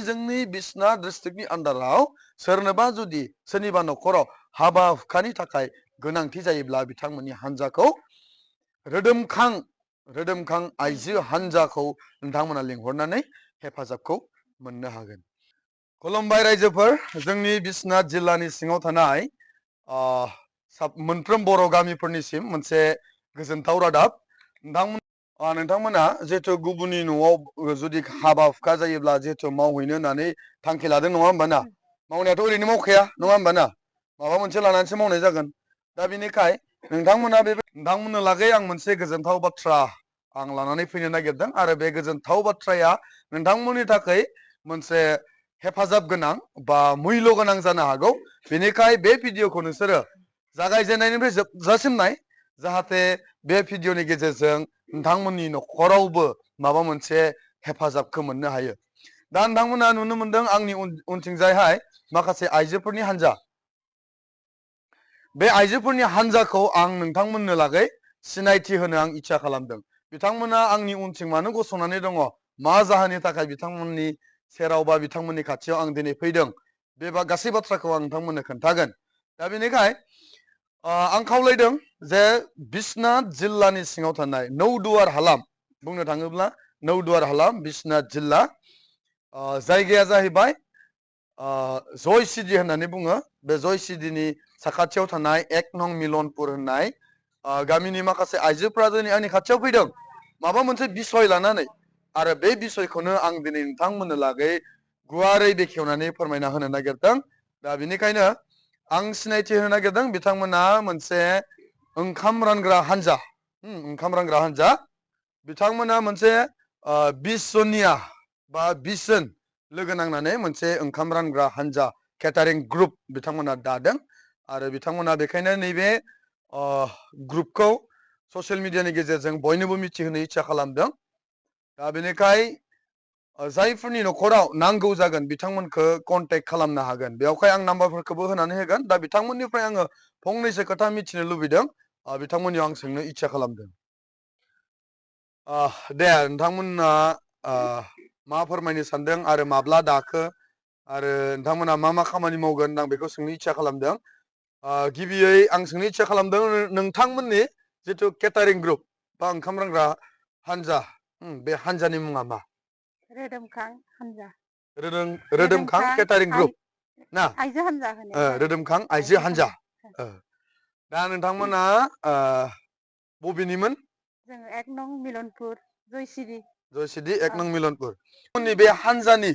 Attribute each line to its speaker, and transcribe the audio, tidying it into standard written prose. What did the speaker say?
Speaker 1: जोंनि बिसनाथ डिस्ट्रिक्टनि आन्डाराव सोरनोबा जुदि सोरनिबा न'खराव हाबा हुखानि थाखाय गोनांथि जायोब्ला बिथांमोननि हान्जाखौ रोदोमखां आइजो हान्जाखौ नोंथांमोना लिंहरनानै हेफाजाबखौ मोननो हागोन। खुलुमबाय रायजोफोर, जोंनि बिसनाथ जिल्लानि सिङाव थानाय मोनफ्रोम बर' गामिफोरनिसिम मोनसे गोजोनथाव रादाब। नोंथांमोना जिहेथु गुबुननि न'आव जुदि हाबा हुखा जायोब्ला जिहेथु मावहैनो होननानै थांखि लादों नङा होमबा ना? मावनायाथ' ओरैनो मावखाया नङा होमबा ना? माबा मोनसे लानानैसो मावनाय जागोन। दा बेनिखाय नोंथांमोननो लागै आं मोनसे गोजोनथाव बाथ्रा आं लानानै फैनो नागिरदों आरो बे गोजोनथाव बाथ्राया नोंथांमोननि थाखाय मोनसे हेफाजाब गोनां बा मुल्य गोनां जानो हागौ। बेनिखाय बे भिडिअखौ नोंसोरो जागायजेननायनिफ्राय जोबजासिम नाय, जाहाथे बे भिडिअनि गेजेरजों नोंथांमोननि न'खरावबो माबा मोनसे हेफाजाबखौ मोननो हायो। दा नोंथांमोना नुनो मोनदों आंनि उनथिंजायहाय माखासे आइजोफोरनि हान्जा। बे आइजोफोरनि हान्जाखौ आं नोंथांमोननो लागै सिनायथि होनो आं इच्छा खालामदों। बिथांमोना आंनि उनथिं मानो गसंनानै दङ, मा जाहोननि थाखाय बिथांमोननि सेराव बा बिथांमोननि खाथियाव आं दिनै फैदों, बे गासै बाथ्राखौ आं नोंथांमोननो खोन्थागोन। दा बेनिखाय आं खावलायदों जे बिसनाथ जिल्लानि सिङाव थानाय नौदुवार हालाम, बुंनो थाङोब्ला नौदुवार हालाम बिसनाथ जिल्ला, जायगाया जाहैबाय जयसिदि होननानै बुङो। बे जयसिदिनि साखाथियाव थानाय 1 नं मिलनपुर होननाय गामिनि माखासे आइजोफ्रा दिनै आंनि खाथियाव फैदों माबा मोनसे बिसय लानानै, आरो बे बिसयखौनो आं दिनै नोंथांमोननो लागै गुवारै बेखेवनानै फोरमायना होनो नागिरदों। दा बेनिखायनो आं सिनायथि होनो नागिरदों बिथांमोना मोनसे ओंखाम रानग्रा हान्जा। बिथांमोना मोनसे 20 जनिया बा 20 जन लोगो नांनानै मोनसे ओंखाम रानग्रा हान्जा केटारिं ग्रुप बिथांमोना दादों। आरो बिथांमोना बेखायनो नैबे ग्रुपखौ ससियेल मिडियानि गेजेरजों बयनोबो मिथिहोनो इच्छा खालामदों। दा बेनिखाय जायफोरनि न'खराव नांगौ जागोन बिथांमोनखौ कन्टेक्ट खालामनो हागोन। बेवहाय आं नाम्बारफोरखौबो होनानै होगोन। दा बिथांमोननिफ्राय आङो फंनैसो खोथा मिथिनो लुबैदों, बिथांमोननियाव आं सोंनो इच्छा खालामदों। दे नोंथांमोना मा फोरमायनो सानदों आरो माब्ला दाखो, आरो नोंथांमोना मा मा खामानि मावगोन, आं बेखौ सोंनो इच्छा खालामदों। गिबियै आं सोंनो इच्छा खालामदों नोंथांमोननि जिथु केटारिं ग्रुप बा ओंखाम रानग्रा हान्जा, बे हान्जानि मुङा मा?
Speaker 2: रोदोमखां हान्जा।
Speaker 1: रोदोमखां केटारिं ग्रुप ना?
Speaker 2: आइजो हान्जा होनो
Speaker 1: रोदोमखां आइजो हान्जा। दा नोंथांमोना बबेनिमोन?
Speaker 2: जोङो 1 नं मिलनपुर जयसिरि।
Speaker 1: 1 नं मिलनपुर। बे हान्जानि